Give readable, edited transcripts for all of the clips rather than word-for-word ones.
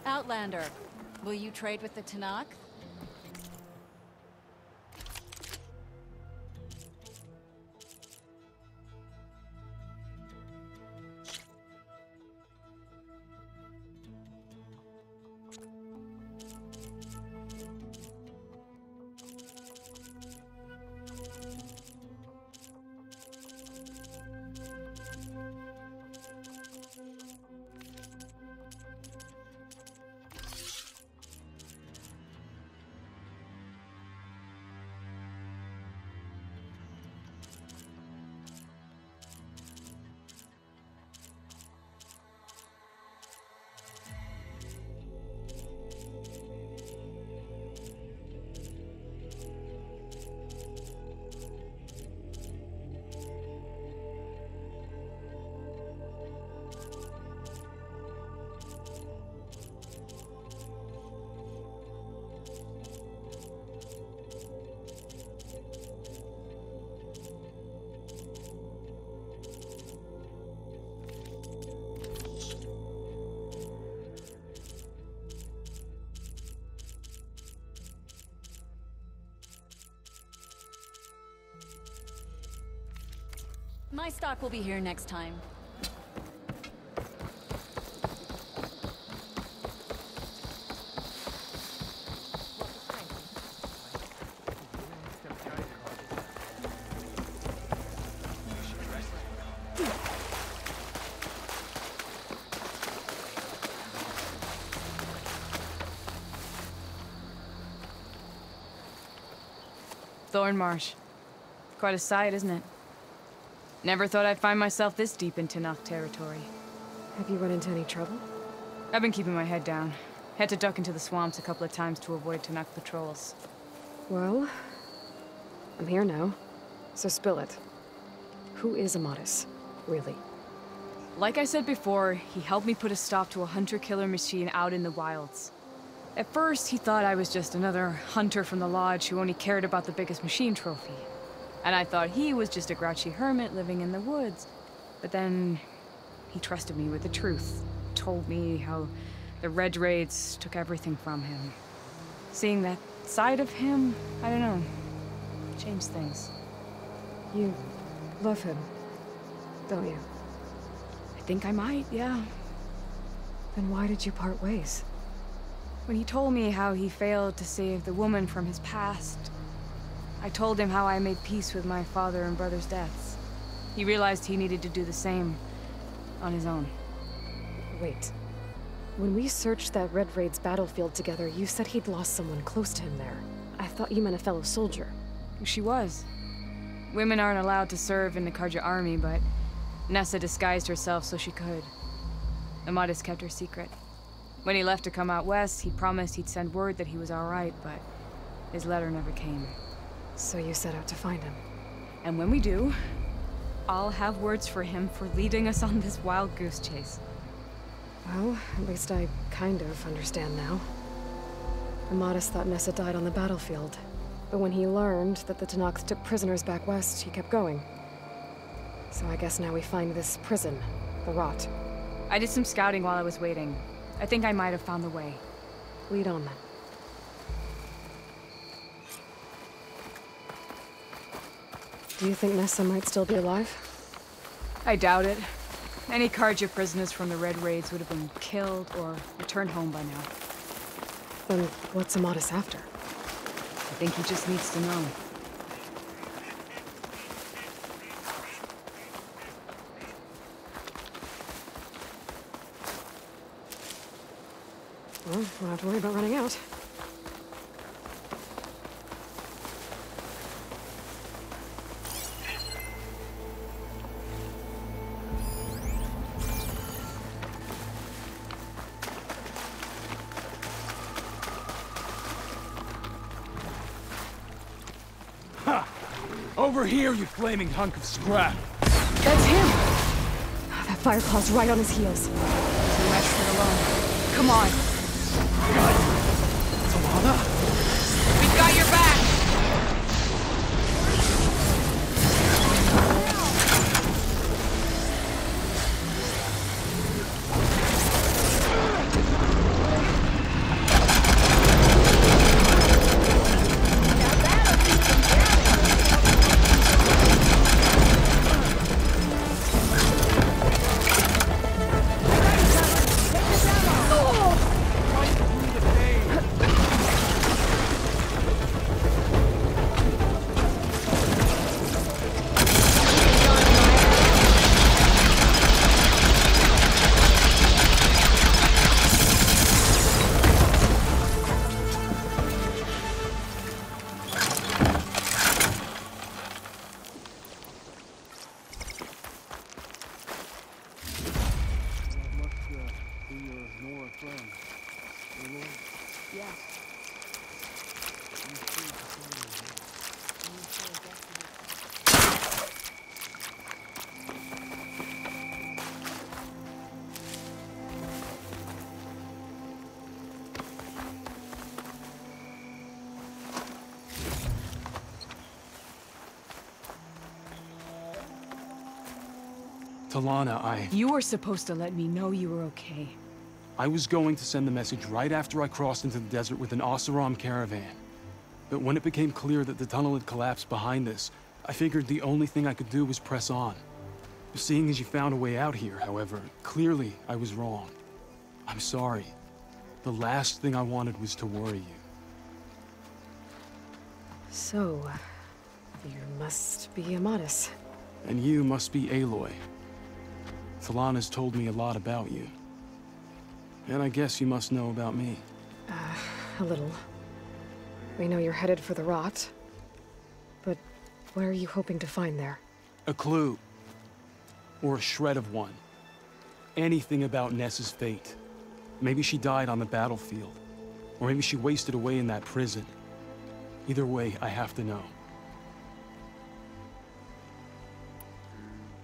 Outlander, will you trade with the Tenakth? My stock will be here next time. Thornmarsh. Quite a sight, isn't it? Never thought I'd find myself this deep in Tenakth territory. Have you run into any trouble? I've been keeping my head down. Had to duck into the swamps a couple of times to avoid Tenakth patrols. Well, I'm here now, so spill it. Who is Amadis, really? Like I said before, he helped me put a stop to a hunter-killer machine out in the wilds. At first, he thought I was just another hunter from the Lodge who only cared about the biggest machine trophy. And I thought he was just a grouchy hermit living in the woods. But then he trusted me with the truth. Told me how the Red Raids took everything from him. Seeing that side of him, I don't know, changed things. You love him, don't you? I think I might, yeah. Then why did you part ways? When he told me how he failed to save the woman from his past, I told him how I made peace with my father and brother's deaths. He realized he needed to do the same on his own. Wait. When we searched that Red Raid's battlefield together, you said he'd lost someone close to him there. I thought you meant a fellow soldier. She was. Women aren't allowed to serve in the Carja army, but Nessa disguised herself so she could. Amadis kept her secret. When he left to come out west, he promised he'd send word that he was all right, but his letter never came. So you set out to find him. And when we do, I'll have words for him for leading us on this wild goose chase. Well, at least I kind of understand now. Amadis thought Nessa died on the battlefield, but when he learned that the Tenakth took prisoners back west, he kept going. So I guess now we find this prison, the Rot. I did some scouting while I was waiting. I think I might have found the way. Lead on then. Do you think Nessa might still be alive? I doubt it. Any Carja prisoners from the Red Raids would have been killed or returned home by now. Then what's Amatis after? I think he just needs to know. Well, won't have to worry about running out. Over here, you flaming hunk of scrap! That's him! That Fireclaw's right on his heels. Too much for alone. Come on. Talanah? We've got your back! Talanah, You were supposed to let me know you were okay. I was going to send the message right after I crossed into the desert with an Oseram caravan. But when it became clear that the tunnel had collapsed behind us, I figured the only thing I could do was press on. Seeing as you found a way out here, however, clearly I was wrong. I'm sorry. The last thing I wanted was to worry you. So, you must be Amatis. And you must be Aloy. Talanah's told me a lot about you. And I guess you must know about me. A little. We know you're headed for the Rot. But what are you hoping to find there? A clue. Or a shred of one. Anything about Nessa's fate. Maybe she died on the battlefield. Or maybe she wasted away in that prison. Either way, I have to know.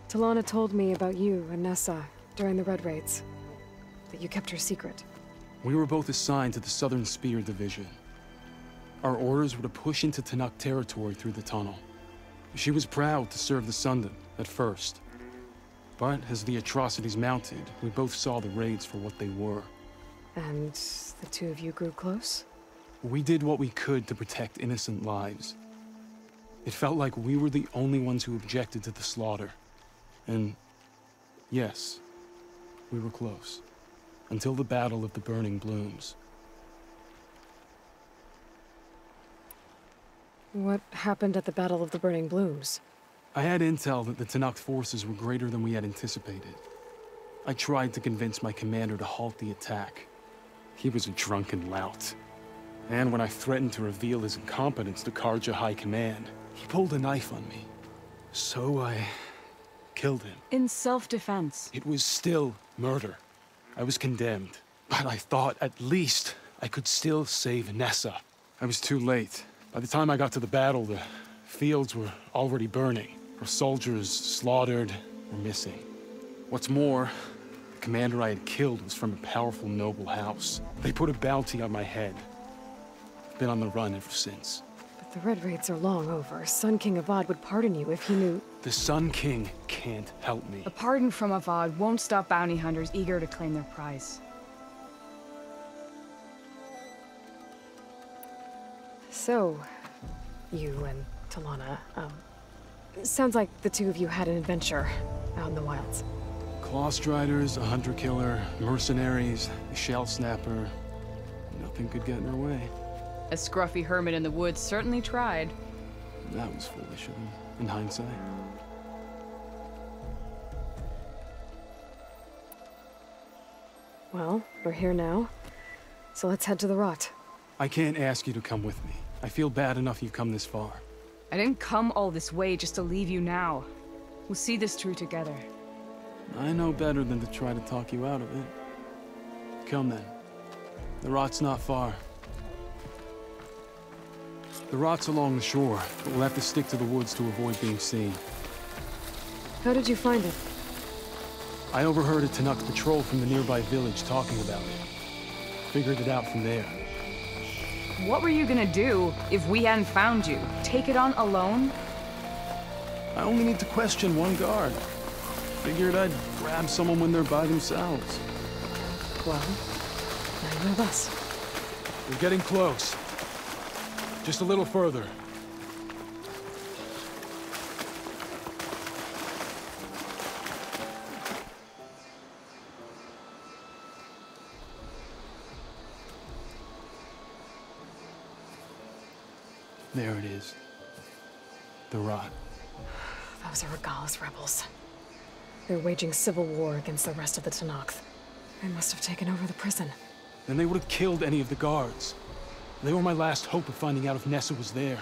Talanah told me about you and Nessa during the Red Raids. That you kept her secret. We were both assigned to the Southern Spear Division. Our orders were to push into Tenakth territory through the tunnel. She was proud to serve the Sundom at first. But as the atrocities mounted, we both saw the raids for what they were. And the two of you grew close? We did what we could to protect innocent lives. It felt like we were the only ones who objected to the slaughter. And yes, we were close. Until the Battle of the Burning Blooms. What happened at the Battle of the Burning Blooms? I had intel that the Tenakth forces were greater than we had anticipated. I tried to convince my commander to halt the attack. He was a drunken lout. And when I threatened to reveal his incompetence to Carja High Command, he pulled a knife on me. So I killed him. In self-defense. It was still murder. I was condemned. But I thought at least I could still save Nessa. I was too late. By the time I got to the battle, the fields were already burning. Our soldiers slaughtered or missing. What's more, the commander I had killed was from a powerful noble house. They put a bounty on my head. I've been on the run ever since. But the Red Raids are long over. Sun King Avad would pardon you if he knew... The Sun King can't help me. A pardon from Avad won't stop bounty hunters eager to claim their prize. So, you and Talanah, sounds like the two of you had an adventure. out in the wilds? Clawstriders, a hunter-killer, mercenaries, a shell snapper. Nothing could get in her way. A scruffy hermit in the woods certainly tried. That was foolish of him, in hindsight. Well, we're here now, so let's head to the rot. I can't ask you to come with me. I feel bad enough you've come this far. I didn't come all this way just to leave you now. We'll see this through together. I know better than to try to talk you out of it. Come then. The rot's not far. The rot's along the shore, but we'll have to stick to the woods to avoid being seen. How did you find it? I overheard a Tenakth patrol from the nearby village talking about it. Figured it out from there. What were you gonna do if we hadn't found you? Take it on alone? I only need to question one guard. Figured I'd grab someone when they're by themselves. Well, now you have us. We're getting close. Just a little further. There it is. The rot. Those are Regalla's rebels. They're waging civil war against the rest of the Tenakth. They must have taken over the prison. Then they would have killed any of the guards. They were my last hope of finding out if Nessa was there.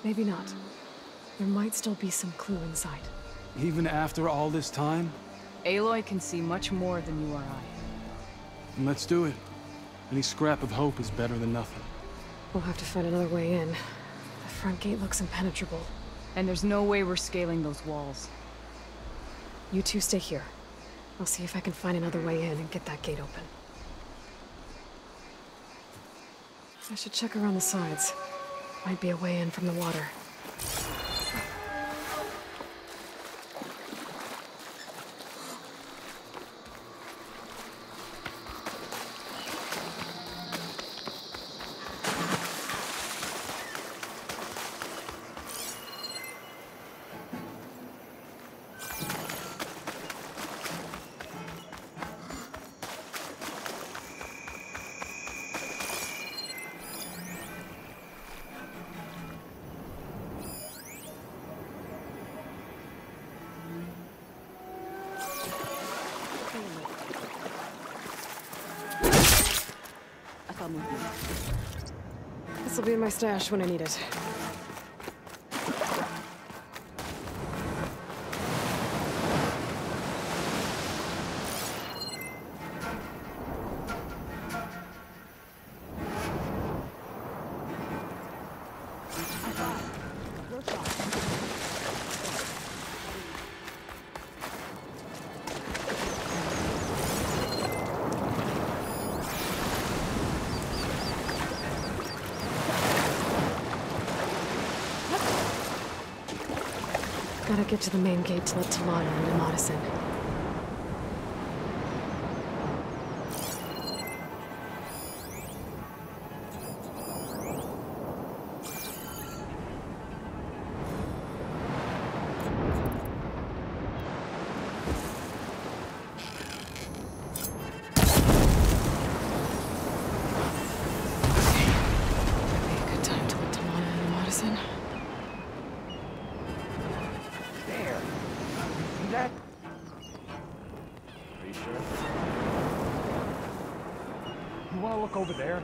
Maybe not. There might still be some clue inside. Even after all this time? Aloy can see much more than you or I. Then let's do it. Any scrap of hope is better than nothing. We'll have to find another way in. The front gate looks impenetrable. And there's no way we're scaling those walls. You two stay here. I'll see if I can find another way in and get that gate open. I should check around the sides. Might be a way in from the water. This'll be in my stash when I need it. Gotta get to the main gate to let Talana and Amatis in. Be a good time to let Talana and Amatis in. That? Are you sure? You want to look over there?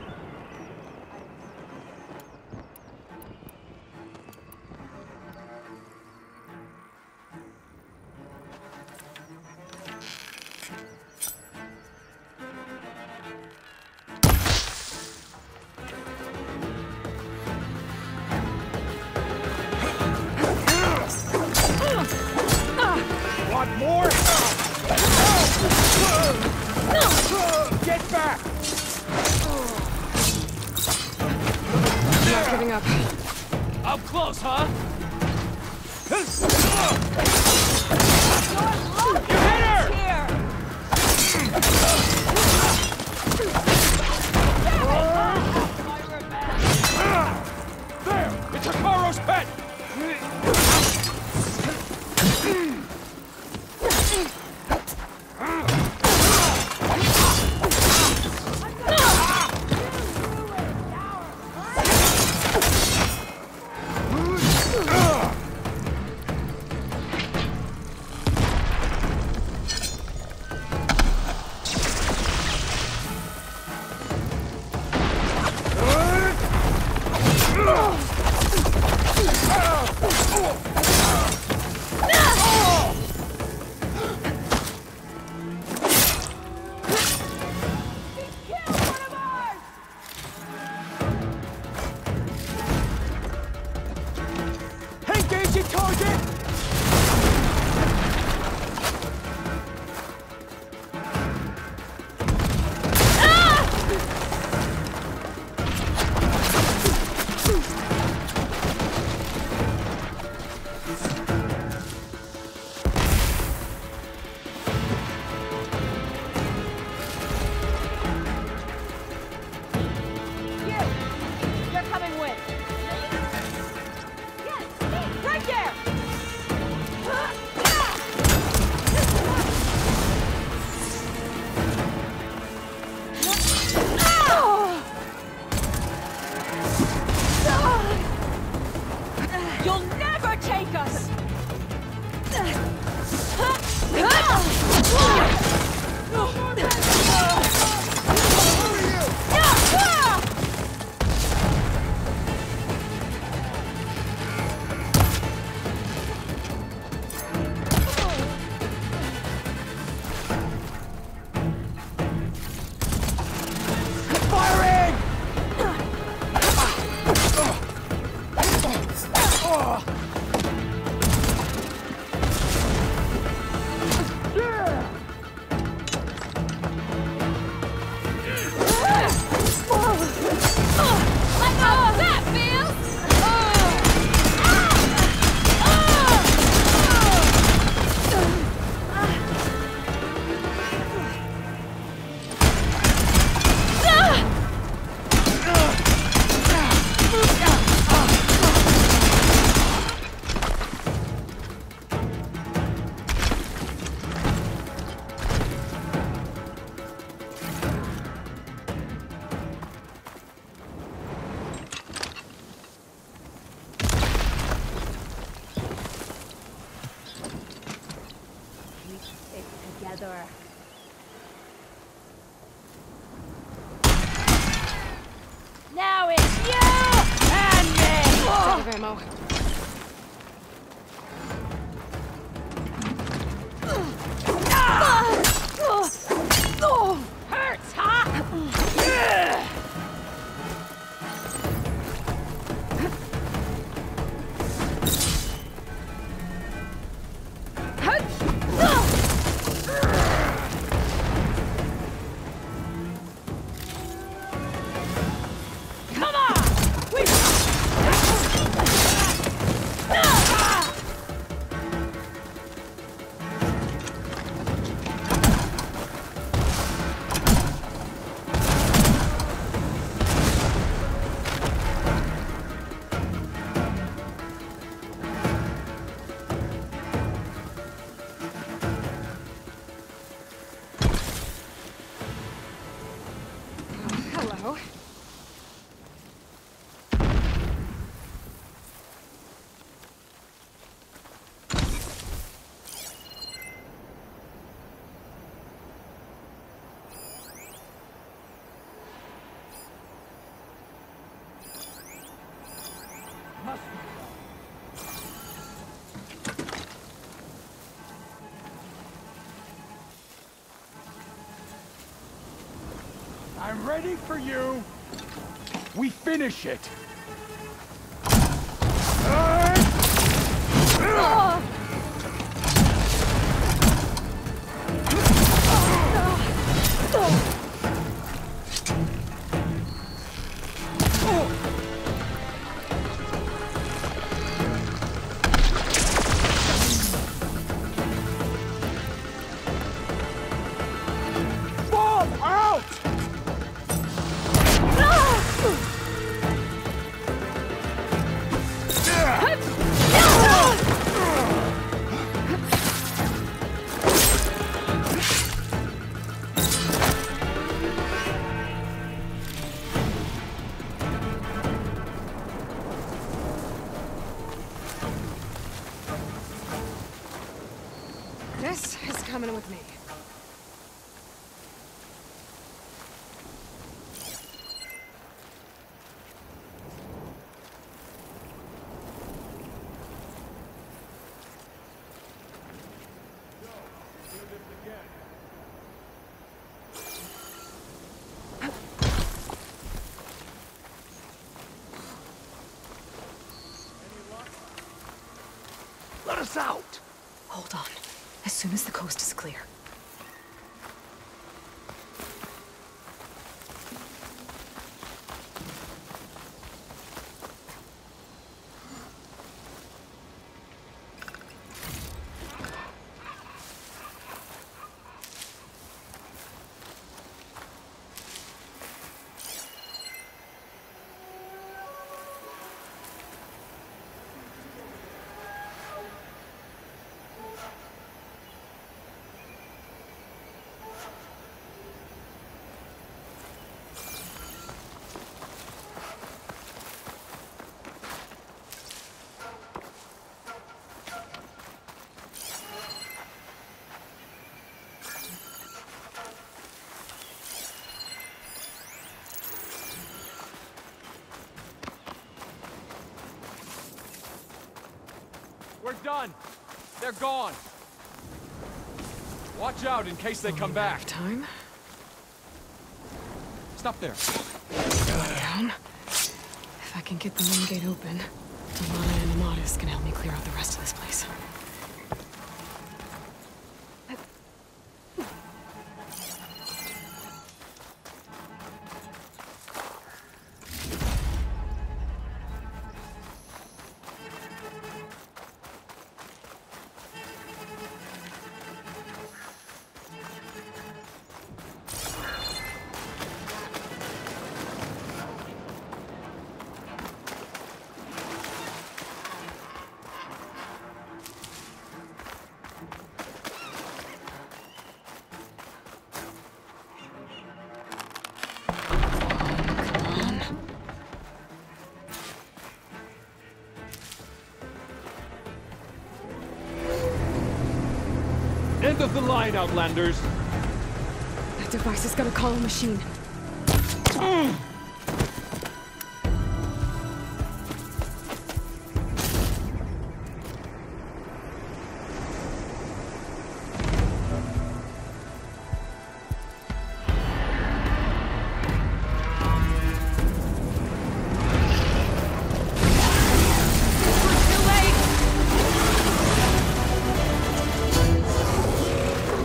Want more? Get back! I'm not giving up. Up close, huh? You hit her! There! It's Hikaru's pet! Engaging target! Together. Now it's you and me! Out of ammo. Hurts, huh? Hello. I'm ready for you. We finish it. Bomb out! This is coming with me. us out! Hold on. As soon as the coast is clear. We're done. They're gone. Watch out in case they come back. Time. Stop there. Down. If I can get the main gate open, Alana and Amatis can help me clear out the rest of this place. End of the line, Outlanders! That device is gonna call a machine.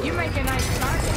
You make a nice target.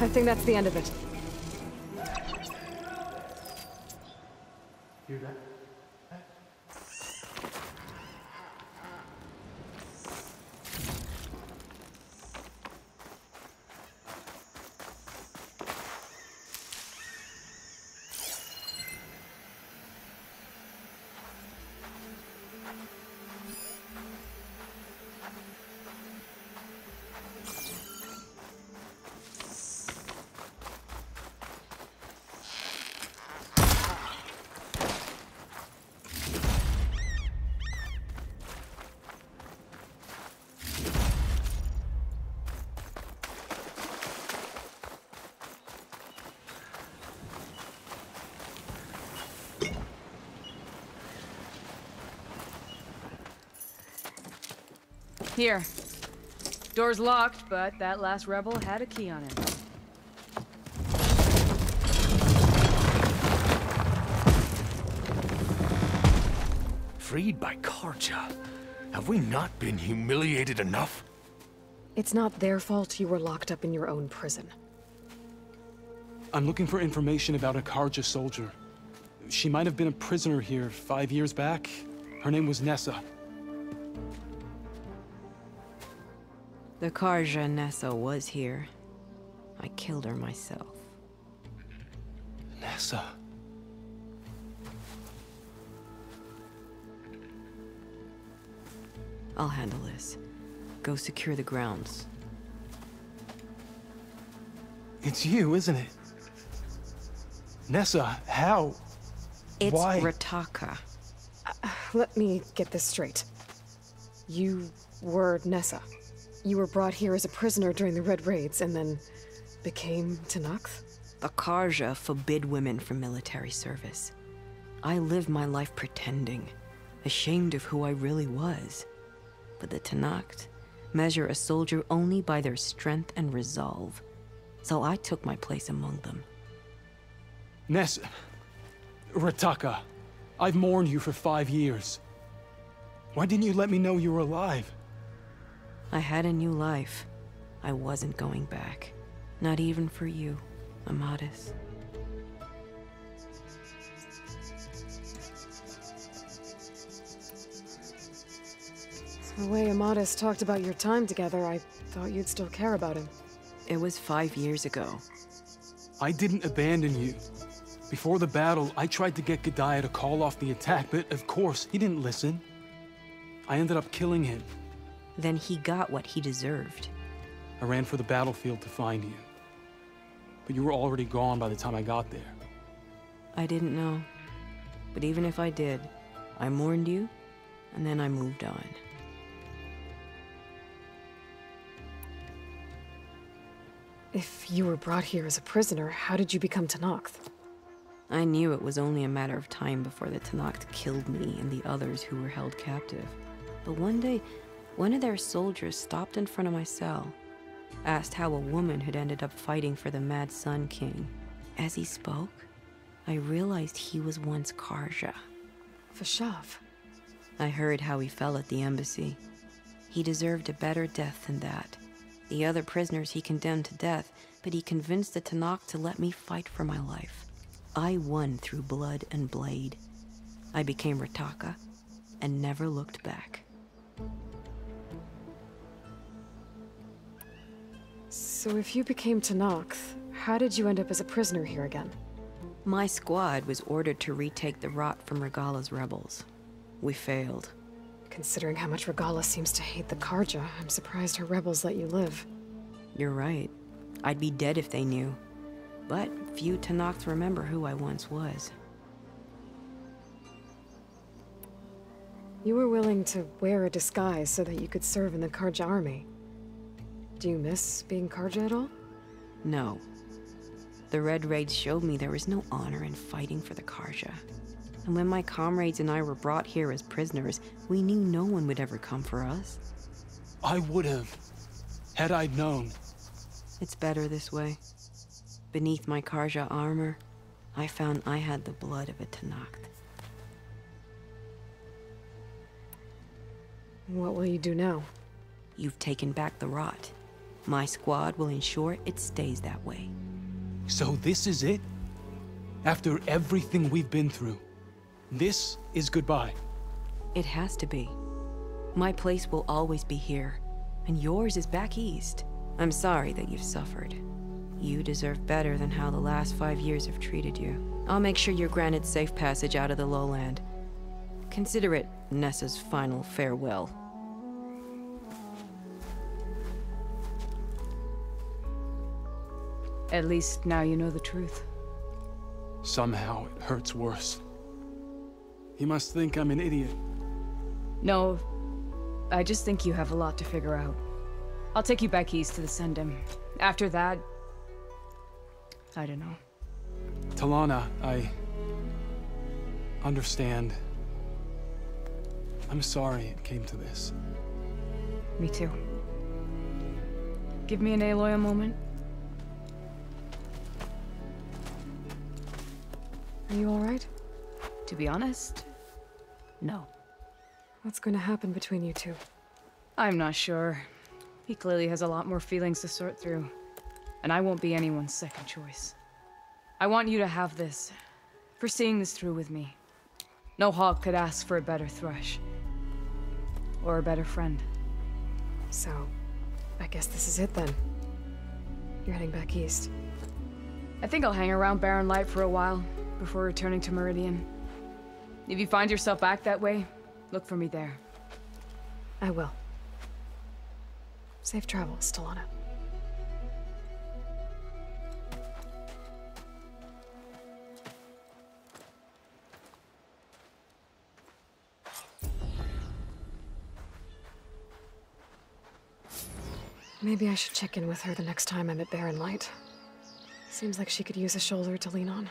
I think that's the end of it. Hear that? Here. Door's locked, but that last rebel had a key on him. Freed by Carja. Have we not been humiliated enough? It's not their fault you were locked up in your own prison. I'm looking for information about a Carja soldier. She might have been a prisoner here 5 years back. Her name was Nessa. The Carja Nessa was here. I killed her myself. Nessa. I'll handle this. Go secure the grounds. It's you, isn't it? Nessa, how? It's Why? Rataka. Let me get this straight. You were Nessa. You were brought here as a prisoner during the Red Raids and then became Tenakth? The Carja forbid women from military service. I lived my life pretending, ashamed of who I really was. But the Tenakth measure a soldier only by their strength and resolve. So I took my place among them. Nessa. Rataka. I've mourned you for 5 years. Why didn't you let me know you were alive? I had a new life. I wasn't going back. Not even for you, Amadis. The way Amadis talked about your time together, I thought you'd still care about him. It was 5 years ago. I didn't abandon you. Before the battle, I tried to get Gedaya to call off the attack, but of course, he didn't listen. I ended up killing him. Then he got what he deserved. I ran for the battlefield to find you. But you were already gone by the time I got there. I didn't know. But even if I did, I mourned you, and then I moved on. If you were brought here as a prisoner, how did you become Tenakth? I knew it was only a matter of time before the Tenakth killed me and the others who were held captive. But one day, one of their soldiers stopped in front of my cell, asked how a woman had ended up fighting for the Mad Sun King. As he spoke, I realized he was once Carja. Vashav. I heard how he fell at the embassy. He deserved a better death than that. The other prisoners he condemned to death, but he convinced the Tenakth to let me fight for my life. I won through blood and blade. I became Rataka, and never looked back. So if you became Tenakth, how did you end up as a prisoner here again? My squad was ordered to retake the Rot from Regala's rebels. We failed. Considering how much Regala seems to hate the Carja, I'm surprised her rebels let you live. You're right. I'd be dead if they knew. But few Tenakth remember who I once was. You were willing to wear a disguise so that you could serve in the Carja army. Do you miss being Carja at all? No. The Red Raids showed me there was no honor in fighting for the Carja. And when my comrades and I were brought here as prisoners, we knew no one would ever come for us. I would have, had I known. It's better this way. Beneath my Carja armor, I found I had the blood of a Tenakth. What will you do now? You've taken back the Rot. My squad will ensure it stays that way. So this is it? After everything we've been through, this is goodbye. It has to be. My place will always be here, and yours is back east. I'm sorry that you've suffered. You deserve better than how the last 5 years have treated you. I'll make sure you're granted safe passage out of the lowland. Consider it Nessa's final farewell. At least now you know the truth. Somehow it hurts worse. He must think I'm an idiot. No, I just think you have a lot to figure out. I'll take you back east to the Sendem. After that, I don't know. Talana, I understand. I'm sorry it came to this. Me too. Give me an Aloy a moment. Are you alright? To be honest, no. What's going to happen between you two? I'm not sure. He clearly has a lot more feelings to sort through. And I won't be anyone's second choice. I want you to have this, for seeing this through with me. No hawk could ask for a better thrush. Or a better friend. So, I guess this is it then. You're heading back east. I think I'll hang around Barren Light for a while, before returning to Meridian. If you find yourself back that way, look for me there. I will. Safe travels, Talana. Maybe I should check in with her the next time I'm at Barren Light. Seems like she could use a shoulder to lean on.